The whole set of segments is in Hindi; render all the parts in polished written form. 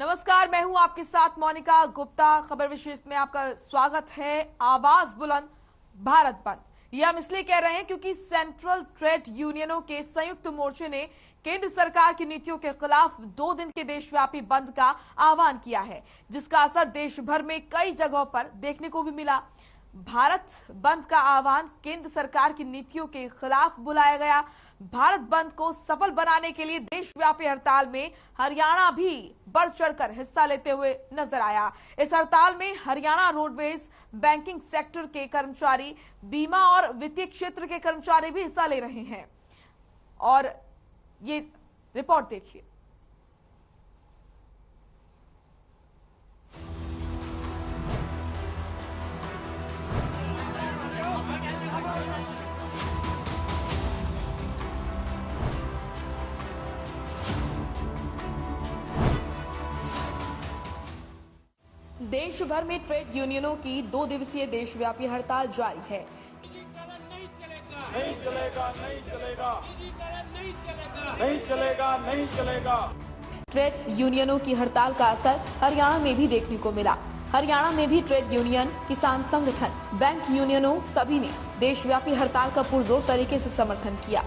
नमस्कार, मैं हूं आपके साथ मोनिका गुप्ता। खबर विशेष में आपका स्वागत है। आवाज बुलंद, भारत बंद। ये हम इसलिए कह रहे हैं क्योंकि सेंट्रल ट्रेड यूनियनों के संयुक्त मोर्चे ने केंद्र सरकार की नीतियों के खिलाफ 2 दिन के देशव्यापी बंद का आह्वान किया है, जिसका असर देश भर में कई जगहों पर देखने को भी मिला। भारत बंद का आह्वान केंद्र सरकार की नीतियों के खिलाफ बुलाया गया। भारत बंद को सफल बनाने के लिए देशव्यापी हड़ताल में हरियाणा भी बढ़ चढ़कर हिस्सा लेते हुए नजर आया। इस हड़ताल में हरियाणा रोडवेज, बैंकिंग सेक्टर के कर्मचारी, बीमा और वित्तीय क्षेत्र के कर्मचारी भी हिस्सा ले रहे हैं। और ये रिपोर्ट देखिए। देश भर में ट्रेड यूनियनों की 2 दिवसीय देशव्यापी हड़ताल जारी है। नहीं चलेगा, नहीं चलेगा, नहीं चलेगा, नहीं चलेगा। ट्रेड यूनियनों की हड़ताल का असर हरियाणा में भी देखने को मिला। हरियाणा में भी ट्रेड यूनियन, किसान संगठन, बैंक यूनियनों सभी ने देशव्यापी हड़ताल का पुरजोर तरीके से समर्थन किया।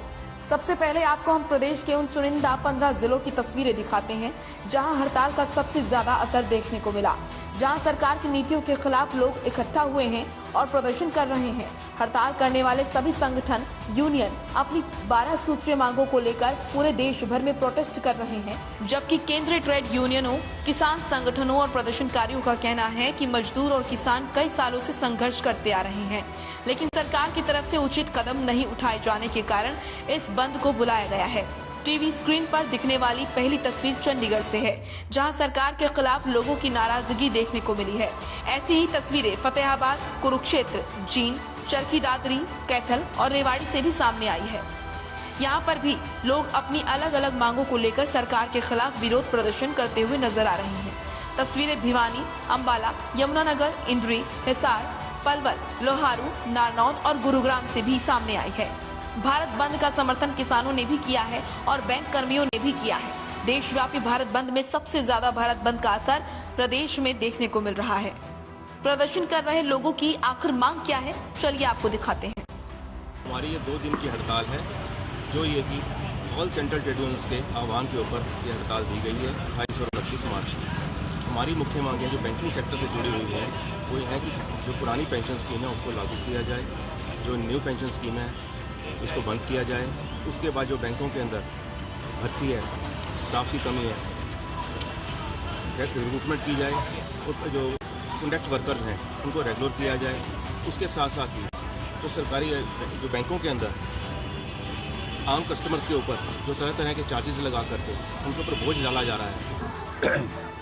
सबसे पहले आपको हम प्रदेश के उन चुनिंदा 15 जिलों की तस्वीरें दिखाते हैं जहां हड़ताल का सबसे ज्यादा असर देखने को मिला, जहां सरकार की नीतियों के खिलाफ लोग इकट्ठा हुए हैं और प्रदर्शन कर रहे हैं। हड़ताल करने वाले सभी संगठन, यूनियन अपनी 12 सूत्रीय मांगों को लेकर पूरे देश भर में प्रोटेस्ट कर रहे हैं, जबकि केंद्रीय ट्रेड यूनियनों, किसान संगठनों और प्रदर्शनकारियों का कहना है कि मजदूर और किसान कई सालों से संघर्ष करते आ रहे हैं, लेकिन सरकार की तरफ से उचित कदम नहीं उठाए जाने के कारण इस बंद को बुलाया गया है। टीवी स्क्रीन पर दिखने वाली पहली तस्वीर चंडीगढ़ से है, जहां सरकार के खिलाफ लोगों की नाराजगी देखने को मिली है। ऐसी ही तस्वीरें फतेहाबाद, कुरुक्षेत्र, जींद, चरखी दादरी, कैथल और रेवाड़ी से भी सामने आई है। यहाँ पर भी लोग अपनी अलग अलग मांगों को लेकर सरकार के खिलाफ विरोध प्रदर्शन करते हुए नजर आ रहे हैं। तस्वीरें भिवानी, अम्बाला, यमुनानगर, इंद्री, हिसार, पलवल, लोहारू, नारनौल और गुरुग्राम से भी सामने आई है। भारत बंद का समर्थन किसानों ने भी किया है और बैंक कर्मियों ने भी किया है। देशव्यापी भारत बंद में सबसे ज्यादा भारत बंद का असर प्रदेश में देखने को मिल रहा है। प्रदर्शन कर रहे लोगों की आखिर मांग क्या है, चलिए आपको दिखाते हैं। हमारी ये 2 दिन की हड़ताल है, जो ये कि ऑल सेंट्रल ट्रेड यूनियंस के आह्वान के ऊपर ये हड़ताल दी गई है 28 और 29 मार्च की। हमारी मुख्य मांगें जो बैंकिंग सेक्टर से जुड़ी हुई हैं वो ये है कि जो पुरानी पेंशन स्कीम है उसको लागू किया जाए, जो न्यू पेंशन स्कीम है इसको बंद किया जाए। उसके बाद जो बैंकों के अंदर भर्ती है, स्टाफ की कमी है, रिक्रूटमेंट की जाए और जो कॉन्ट्रैक्ट वर्कर्स हैं उनको रेगुलर किया जाए। उसके साथ साथ ही जो सरकारी जो बैंकों के अंदर आम कस्टमर्स के ऊपर जो तरह तरह के चार्जेस लगा करके उनके ऊपर बोझ डाला जा रहा है।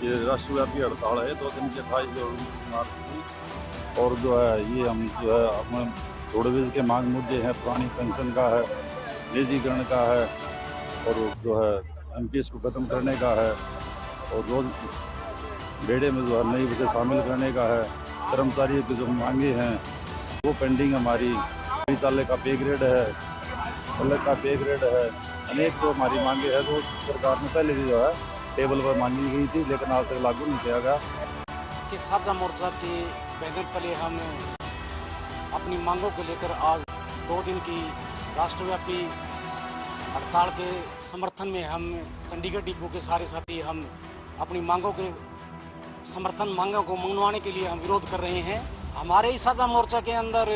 ये राष्ट्रव्यापी हड़ताल है 2 दिन की 28 मार्च की। और जो है ये हम जो है अपने रोडवेज के मांग मुद्दे हैं, पुरानी पेंशन का है, निजीकरण का है और जो है एमपीएस को खत्म करने का है और रोज बेड़े में जो है नई बसें शामिल करने का है। कर्मचारियों की जो मांगे हैं वो पेंडिंग हमारी, ताले का पे ग्रेड है, अलग का पे ग्रेड है, अनेक जो हमारी मांगे है वो सरकार ने पहले भी जो है टेबल पर मांगी गई थी, लेकिन आज तक लागू नहीं किया गया। साझा मोर्चा के बैनर तले हम अपनी मांगों को लेकर आज 2 दिन की राष्ट्रव्यापी हड़ताल के समर्थन में हम चंडीगढ़ डिपो के सारे साथी हम अपनी मांगों के समर्थन मांगों को मनवाने के लिए हम विरोध कर रहे हैं। हमारे इस साझा मोर्चा के अंदर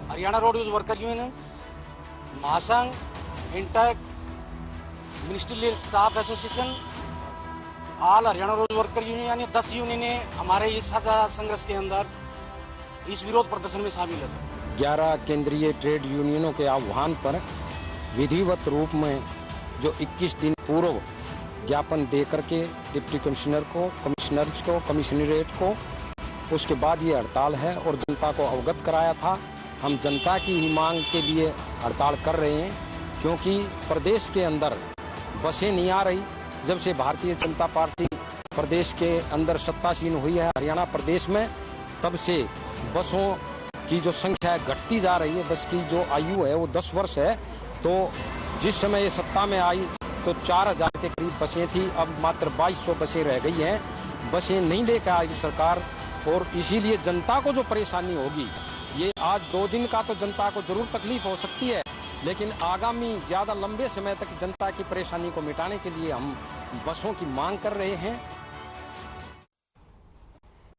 हरियाणा रोडवेज वर्कर यूनियन, महासंघ, इंटैक, ministerial staff association, all Haryana road worker union यानी 10 यूनियनें हमारे इस साझा संघर्ष के अंदर इस विरोध प्रदर्शन में शामिल है। 11 केंद्रीय ट्रेड यूनियनों के आह्वान पर विधिवत रूप में जो 21 दिन पूर्व ज्ञापन दे करके डिप्टी कमिश्नर को, कमिश्नर्स को, कमिश्नरेट को, उसके बाद ये हड़ताल है और जनता को अवगत कराया था। हम जनता की ही मांग के लिए हड़ताल कर रहे हैं, क्योंकि प्रदेश के अंदर बसें नहीं आ रही। जब से भारतीय जनता पार्टी प्रदेश के अंदर सत्तासीन हुई है हरियाणा प्रदेश में, तब से बसों की जो संख्या है घटती जा रही है। बस की जो आयु है वो 10 वर्ष है। तो जिस समय ये सत्ता में आई तो 4000 के करीब बसें थी, अब मात्र 2200 बसें रह गई हैं। बसें नहीं लेकर आएगी सरकार, और इसीलिए जनता को जो परेशानी होगी, ये आज 2 दिन का तो जनता को जरूर तकलीफ हो सकती है, लेकिन आगामी ज़्यादा लंबे समय तक जनता की परेशानी को मिटाने के लिए हम बसों की मांग कर रहे हैं।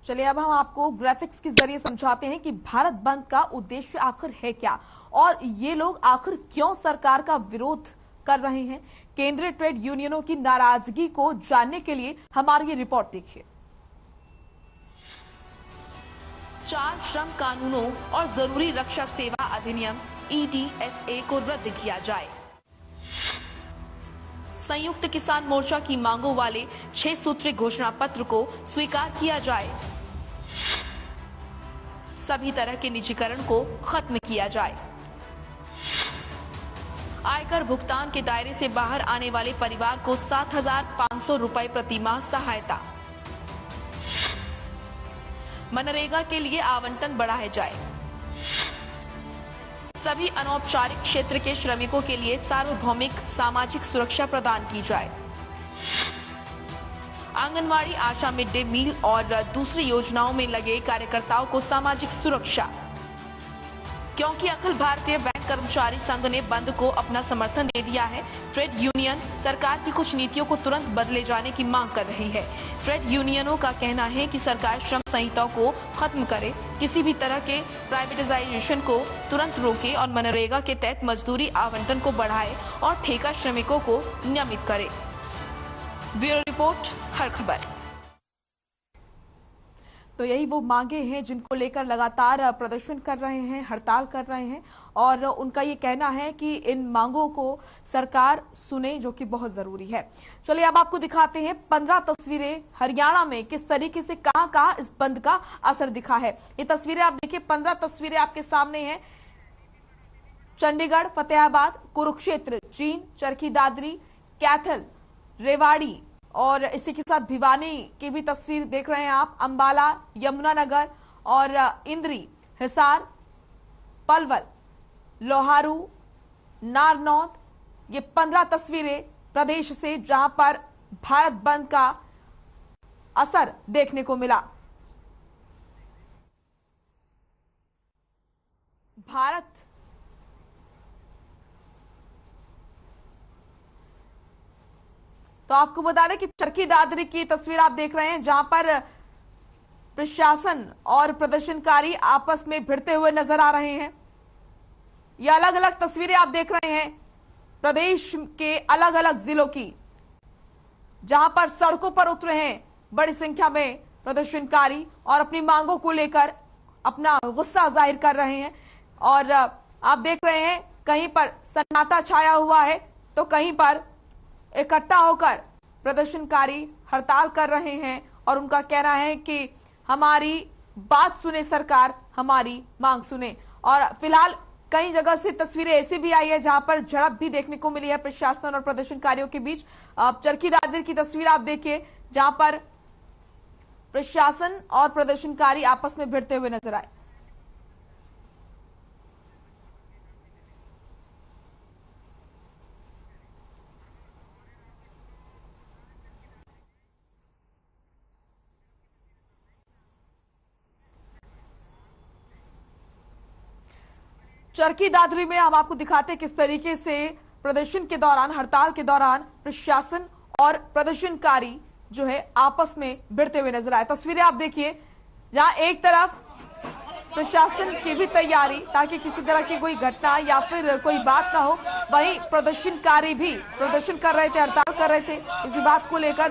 चलिए अब हम आपको ग्राफिक्स के जरिए समझाते हैं कि भारत बंद का उद्देश्य आखिर है क्या, और ये लोग आखिर क्यों सरकार का विरोध कर रहे हैं। केंद्रीय ट्रेड यूनियनों की नाराजगी को जानने के लिए हमारी ये रिपोर्ट देखिए। 4 श्रम कानूनों और जरूरी रक्षा सेवा अधिनियम ETSA को रद्द किया जाए। संयुक्त किसान मोर्चा की मांगों वाले 6 सूत्रीय घोषणा पत्र को स्वीकार किया जाए। सभी तरह के निजीकरण को खत्म किया जाए। आयकर भुगतान के दायरे से बाहर आने वाले परिवार को 7,500 रुपए प्रति माह सहायता। मनरेगा के लिए आवंटन बढ़ाया जाए। सभी अनौपचारिक क्षेत्र के श्रमिकों के लिए सार्वभौमिक सामाजिक सुरक्षा प्रदान की जाए। आंगनवाड़ी, आशा, मिड डे मील और दूसरी योजनाओं में लगे कार्यकर्ताओं को सामाजिक सुरक्षा। क्योंकि अखिल भारतीय बैंक कर्मचारी संघ ने बंद को अपना समर्थन दे दिया है, ट्रेड यूनियन सरकार की कुछ नीतियों को तुरंत बदले जाने की मांग कर रही है। ट्रेड यूनियनों का कहना है कि सरकार श्रम संहिता को खत्म करे, किसी भी तरह के प्राइवेटाइजेशन को तुरंत रोके और मनरेगा के तहत मजदूरी आवंटन को बढ़ाए और ठेका श्रमिकों को नियमित करे। ब्यूरो रिपोर्ट, हर खबर। तो यही वो मांगे हैं जिनको लेकर लगातार प्रदर्शन कर रहे हैं, हड़ताल कर रहे हैं, और उनका ये कहना है कि इन मांगों को सरकार सुने, जो कि बहुत जरूरी है। चलिए अब आपको दिखाते हैं 15 तस्वीरें हरियाणा में किस तरीके से कहां-कहां इस बंद का असर दिखा है। ये तस्वीरें आप देखिए, 15 तस्वीरें आपके सामने हैं। चंडीगढ़, फतेहाबाद, कुरुक्षेत्र, जींद, चरखी दादरी, कैथल, रेवाड़ी और इसी के साथ भिवानी की भी तस्वीर देख रहे हैं आप। अंबाला, यमुनानगर और इंद्री, हिसार, पलवल, लोहारू, नारनौद, ये 15 तस्वीरें प्रदेश से जहां पर भारत बंद का असर देखने को मिला। भारत तो आपको बता दें कि चरखी दादरी की तस्वीर आप देख रहे हैं, जहां पर प्रशासन और प्रदर्शनकारी आपस में भिड़ते हुए नजर आ रहे हैं। ये अलग अलग तस्वीरें आप देख रहे हैं प्रदेश के अलग अलग जिलों की, जहां पर सड़कों पर उतरे हैं बड़ी संख्या में प्रदर्शनकारी और अपनी मांगों को लेकर अपना गुस्सा जाहिर कर रहे हैं। और आप देख रहे हैं कहीं पर सन्नाटा छाया हुआ है तो कहीं पर इकट्ठा होकर प्रदर्शनकारी हड़ताल कर रहे हैं और उनका कहना है कि हमारी बात सुने सरकार, हमारी मांग सुने। और फिलहाल कई जगह से तस्वीरें ऐसी भी आई है जहां पर झड़प भी देखने को मिली है प्रशासन और प्रदर्शनकारियों के बीच। चरखी दादरी की तस्वीर आप देखिए, जहां पर प्रशासन और प्रदर्शनकारी आपस में भिड़ते हुए नजर आए। चरखी दादरी में हम आपको दिखाते हैं किस तरीके से प्रदर्शन के दौरान, हड़ताल के दौरान प्रशासन और प्रदर्शनकारी जो है आपस में भिड़ते हुए नजर आए। तस्वीरें आप देखिए, जहां एक तरफ प्रशासन की भी तैयारी ताकि किसी तरह की कोई घटना या फिर कोई बात ना हो, वहीं प्रदर्शनकारी भी प्रदर्शन कर रहे थे, हड़ताल कर रहे थे। इसी बात को लेकर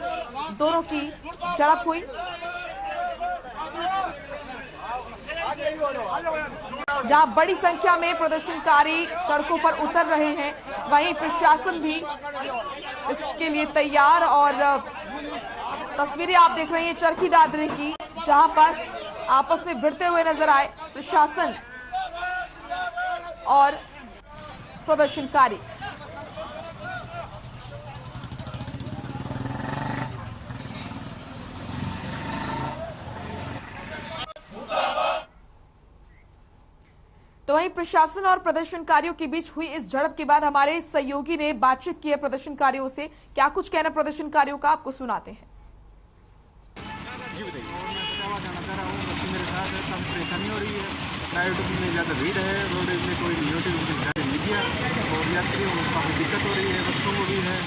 दोनों की झड़प हुई, जहां बड़ी संख्या में प्रदर्शनकारी सड़कों पर उतर रहे हैं, वहीं प्रशासन भी इसके लिए तैयार। और तस्वीरें आप देख रहे हैं चरखी दादरी की, जहां पर आपस में भिड़ते हुए नजर आए प्रशासन और प्रदर्शनकारी। तो तो वहीं प्रशासन और प्रदर्शनकारियों के बीच हुई इस झड़प के बाद हमारे सहयोगी ने बातचीत की है प्रदर्शनकारियों से। क्या कुछ कहना प्रदर्शनकारियों का, आपको सुनाते हैं। मेरे साथ है, सब परेशानी हो रही है। प्राइवेट में ज़्यादा भीड़ है, रोड में कोई नहीं दिया और यात्रियों को काफ़ी दिक्कत हो रही है, बच्चों को भी है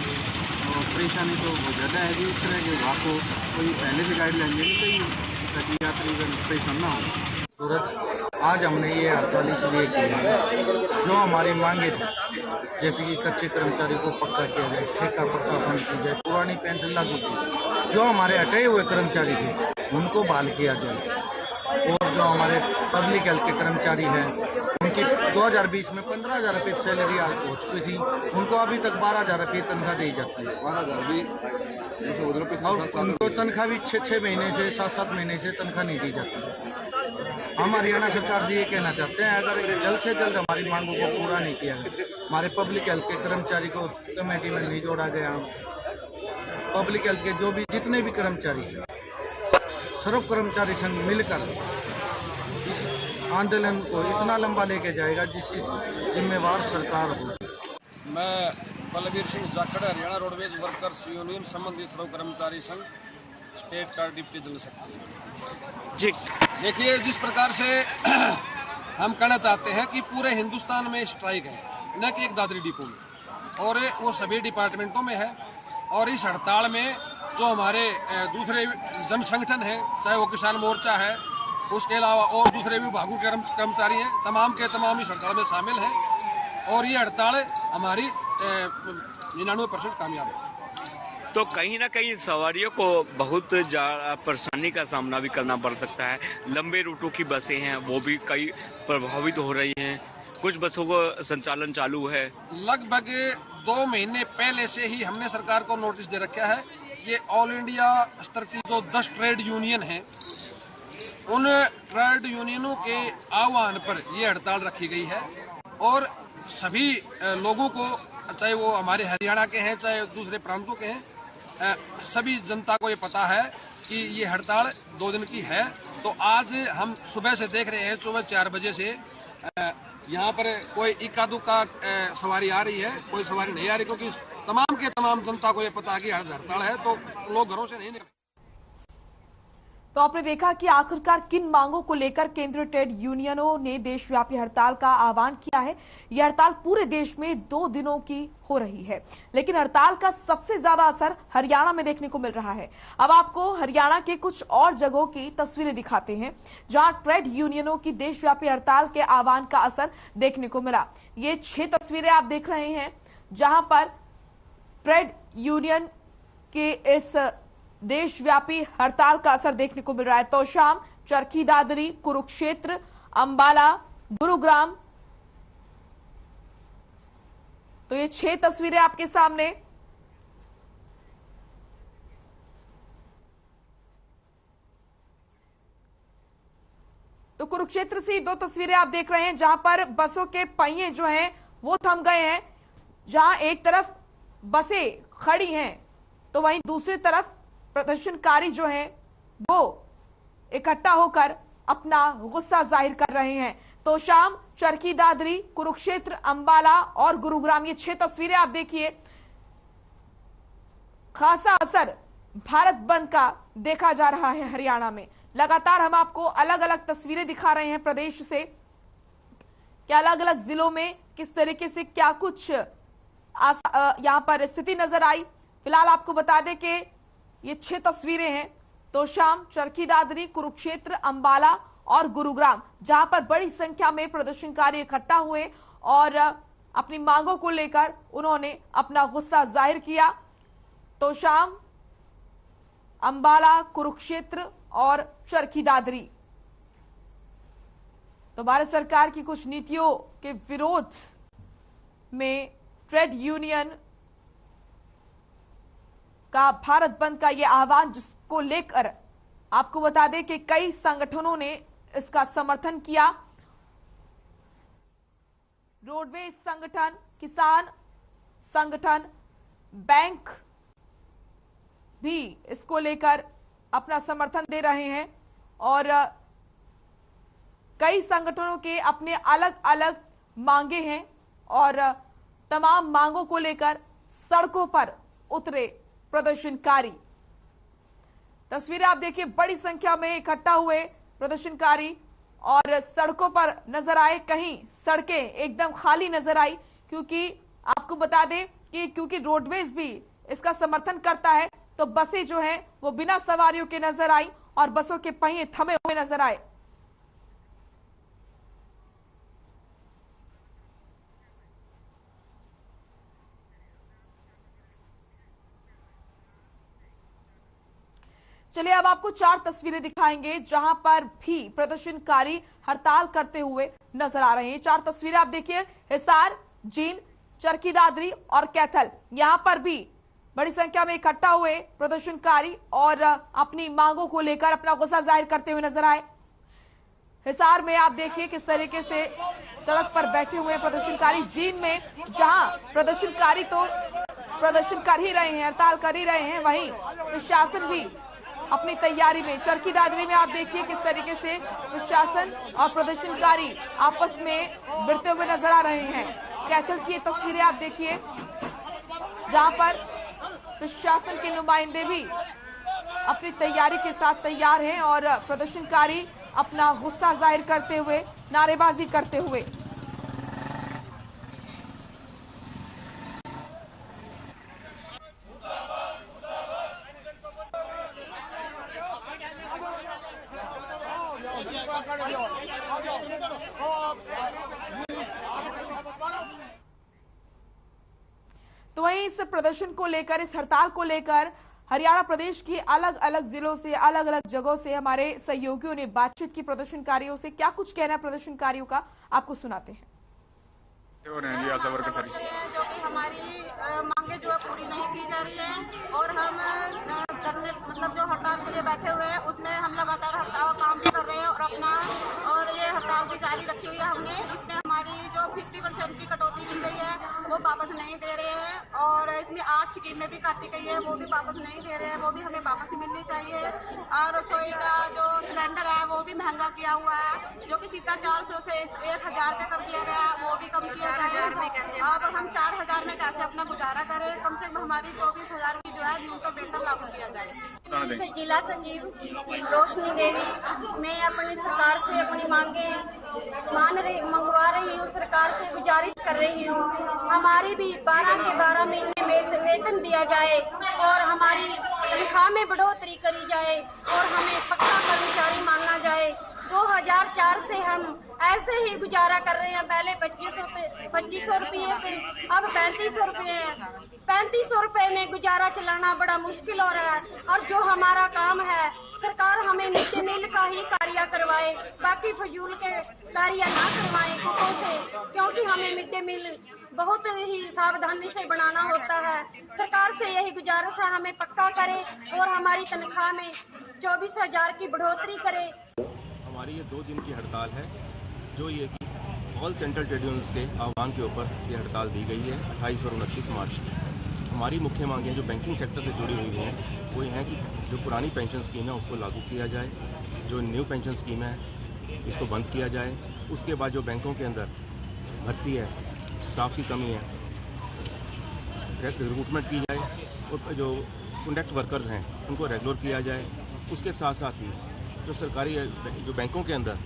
और परेशानी तो बहुत ज़्यादा है जी। इस तरह के विभाग को कोई पहले से गाइडलाइन देनी चाहिए ताकि यात्री परेशान ना हो। सूरज, आज हमने ये हड़ताल इसलिए की है, जो हमारी मांगे थी, जैसे कि कच्चे कर्मचारी को पक्का किया जाए, ठेका पक्का बंद की जाए, पुरानी पेंशन लागू की जाए, जो हमारे हटे हुए कर्मचारी थे उनको बहाल किया जाए और जो हमारे पब्लिक हेल्थ के कर्मचारी हैं उनकी 2020 में 15,000 रुपये सैलरी हो चुकी थी, उनको अभी तक 12,000 रुपये तनख्वाह दी जाती है और उनको तनख्वाह भी 6-6 महीने से 7-7 महीने से तनख्वाह नहीं दी जाती। हम हरियाणा सरकार से ये कहना चाहते हैं, अगर जल्द से जल्द हमारी मांगों को पूरा नहीं किया गया, हमारे पब्लिक हेल्थ के कर्मचारी को कमेटी में नहीं जोड़ा गया, पब्लिक हेल्थ के जो भी जितने भी कर्मचारी हैं, सर्व कर्मचारी संघ मिलकर इस आंदोलन को इतना लंबा लेके जाएगा जिसकी जिम्मेवार सरकार होगी। मैं Balbir Singh Jakhar, Haryana roadways workers union संबंधित सर्व कर्मचारी संघ स्टेट का डिप्टी जनरल सेक्रेटरी जी। देखिए, जिस प्रकार से हम कहना चाहते हैं कि पूरे हिंदुस्तान में स्ट्राइक है, न कि एक दादरी डिपो में, और वो सभी डिपार्टमेंटों में है। और इस हड़ताल में जो हमारे दूसरे जन संगठन हैं, चाहे वो किसान मोर्चा है, उसके अलावा और दूसरे विभागों के कर्मचारी हैं, तमाम के तमाम इस हड़ताल में शामिल हैं और ये हड़ताल हमारी 99% कामयाब है। तो कहीं ना कहीं सवारियों को बहुत परेशानी का सामना भी करना पड़ सकता है। लंबे रूटों की बसें हैं वो भी कई प्रभावित हो रही हैं, कुछ बसों को संचालन चालू है। लगभग 2 महीने पहले से ही हमने सरकार को नोटिस दे रखा है। ये ऑल इंडिया स्तर की जो 10 ट्रेड यूनियन हैं, उन ट्रेड यूनियनों के आह्वान पर ये हड़ताल रखी गई है और सभी लोगों को, चाहे वो हमारे हरियाणा के हैं चाहे दूसरे प्रांतों के हैं, सभी जनता को ये पता है कि ये हड़ताल 2 दिन की है। तो आज हम सुबह से देख रहे हैं, सुबह 4 बजे से यहाँ पर कोई इक्का दुक्का सवारी आ रही है, कोई सवारी नहीं आ रही, क्योंकि तमाम के तमाम जनता को ये पता है कि हड़ताल है, तो लोग घरों से नहीं निकले। तो आपने देखा कि आखिरकार किन मांगों को लेकर केंद्रीय ट्रेड यूनियनों ने देशव्यापी हड़ताल का आह्वान किया है। यह हड़ताल पूरे देश में 2 दिनों की हो रही है, लेकिन हड़ताल का सबसे ज्यादा असर हरियाणा में देखने को मिल रहा है। अब आपको हरियाणा के कुछ और जगहों की तस्वीरें दिखाते हैं जहां ट्रेड यूनियनों की देशव्यापी हड़ताल के आह्वान का असर देखने को मिला। ये 6 तस्वीरें आप देख रहे हैं जहां पर ट्रेड यूनियन के इस देशव्यापी हड़ताल का असर देखने को मिल रहा है। तोशाम, चरखी दादरी, कुरुक्षेत्र, अंबाला, गुरुग्राम, तो ये 6 तस्वीरें आपके सामने। तो कुरुक्षेत्र से 2 तस्वीरें आप देख रहे हैं जहां पर बसों के पहिए जो हैं वो थम गए हैं। जहां एक तरफ बसें खड़ी हैं तो वहीं दूसरी तरफ प्रदर्शनकारी जो हैं वो इकट्ठा होकर अपना गुस्सा जाहिर कर रहे हैं। तो शाम, चरखी दादरी, कुरुक्षेत्र, अंबाला और गुरुग्राम, ये 6 तस्वीरें आप देखिए। खासा असर भारत बंद का देखा जा रहा है हरियाणा में। लगातार हम आपको अलग अलग तस्वीरें दिखा रहे हैं प्रदेश से कि अलग अलग जिलों में किस तरीके से क्या कुछ यहां पर स्थिति नजर आई। फिलहाल आपको बता दें कि ये 6 तस्वीरें हैं। तो शाम, चरखी दादरी, कुरुक्षेत्र, अंबाला और गुरुग्राम, जहां पर बड़ी संख्या में प्रदर्शनकारी इकट्ठा हुए और अपनी मांगों को लेकर उन्होंने अपना गुस्सा जाहिर किया। तो शाम, अंबाला, कुरुक्षेत्र और चरखी दादरी। तो भारत सरकार की कुछ नीतियों के विरोध में ट्रेड यूनियन का भारत बंद का यह आह्वान, जिसको लेकर आपको बता दें कि कई संगठनों ने इसका समर्थन किया। रोडवेज संगठन, किसान संगठन, बैंक भी इसको लेकर अपना समर्थन दे रहे हैं और कई संगठनों के अपने अलग अलग मांगे हैं और तमाम मांगों को लेकर सड़कों पर उतरे प्रदर्शनकारी। तस्वीरें आप देखिए, बड़ी संख्या में इकट्ठा हुए प्रदर्शनकारी और सड़कों पर नजर आए। कहीं सड़कें एकदम खाली नजर आई, क्योंकि आपको बता दें कि क्योंकि रोडवेज भी इसका समर्थन करता है, तो बसें जो हैं वो बिना सवारियों के नजर आई और बसों के पहिए थमे हुए नजर आए। चलिए अब आपको 4 तस्वीरें दिखाएंगे जहां पर भी प्रदर्शनकारी हड़ताल करते हुए नजर आ रहे हैं। 4 तस्वीरें आप देखिए, हिसार, जींद, चरखी दादरी और कैथल, यहां पर भी बड़ी संख्या में इकट्ठा हुए प्रदर्शनकारी और अपनी मांगों को लेकर अपना गुस्सा जाहिर करते हुए नजर आए। हिसार में आप देखिए किस तरीके से सड़क पर बैठे हुए प्रदर्शनकारी। जींद में जहां प्रदर्शनकारी तो प्रदर्शन कर ही रहे हैं, हड़ताल कर ही रहे हैं, वहीं प्रशासन भी अपनी तैयारी में। चरखी दादरी में आप देखिए किस तरीके से प्रशासन और प्रदर्शनकारी आपस में भिड़ते हुए नजर आ रहे हैं। कैथल की ये तस्वीरें आप देखिए, जहां पर प्रशासन के नुमाइंदे भी अपनी तैयारी के साथ तैयार हैं और प्रदर्शनकारी अपना गुस्सा जाहिर करते हुए, नारेबाजी करते हुए। तो वहीं इस प्रदर्शन को लेकर, इस हड़ताल को लेकर हरियाणा प्रदेश की अलग अलग जिलों से, अलग अलग जगहों से हमारे सहयोगियों ने बातचीत की प्रदर्शनकारियों से। क्या कुछ कहना है प्रदर्शनकारियों का, आपको सुनाते हैं। जो कि हमारी मांगे जो है पूरी नहीं की जा रही है और हम करने मतलब जो हड़ताल के लिए बैठे हुए हैं उसमें हम लगातार हड़ताल काम भी कर रहे हैं और ये हड़ताल भी जारी रखी हुई है हमने। इसमें हमारी जो 50% की कटौती की गई है वो वापस नहीं दे रहे हैं और इसमें 8 स्कीमें भी काटी गई है, वो भी वापस नहीं दे रहे हैं, वो भी हमें वापस मिलनी चाहिए। और रसोई का जो सिलेंडर है वो भी महंगा किया हुआ है, जो कि सीधा 400 से 1000 पे कर दिया गया, वो भी कम किया गया है। अब हम 4000 में कैसे अपना गुजारा करें? कम से कम हमारी 24000 की जो है न्यूनतम वेतन लागू किया जाए। जिला सचिव रोशनी देवी, मैं अपनी सरकार से अपनी मांगे मंगवा रही हूँ, सरकार से गुजारिश कर रही हूँ हमारी भी 12 के 12 महीने में वेतन दिया जाए और हमारी तनख्वाह में बढ़ोतरी करी जाए और हमें पक्का कर्मचारी माना जाए। 2004 से हम ऐसे ही गुजारा कर रहे हैं, पहले 2500 रुपये थे, अब 3500 रुपये हैं। 3500 रुपये में गुजारा चलाना बड़ा मुश्किल हो रहा है और जो हमारा काम है सरकार हमें मिड डे मील का ही कार्य करवाए, बाकी फजूल के कार्य ना करवाए कुकों से, क्योंकि हमें मिड डे मील बहुत ही सावधानी से बनाना होता है। सरकार से यही गुजारिश है, हमें पक्का करे और हमारी तनख्वाह में 24,000 की बढ़ोतरी करे। हमारी ये 2 दिन की हड़ताल है, जो ये कि ऑल सेंट्रल ट्रेड यूनियंस के आह्वान के ऊपर ये हड़ताल दी गई है 28 और 29 मार्च की। हमारी मुख्य मांगें जो बैंकिंग सेक्टर से जुड़ी हुई हैं वो ये हैं कि जो पुरानी पेंशन स्कीम है उसको लागू किया जाए, जो न्यू पेंशन स्कीम है इसको बंद किया जाए। उसके बाद जो बैंकों के अंदर भर्ती है, स्टाफ की कमी है, रिक्रूटमेंट की जाए और जो कॉन्ट्रैक्ट वर्कर्स हैं उनको रेगुलर किया जाए। उसके साथ साथ ही जो सरकारी जो बैंकों के अंदर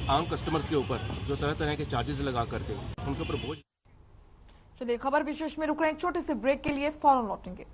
आम कस्टमर्स के ऊपर जो तरह तरह के चार्जेस लगा करके उनके ऊपर बोझ। चलिए खबर विशेष में रुक रहे हैं, एक छोटे से ब्रेक के लिए, फौरन लौटेंगे।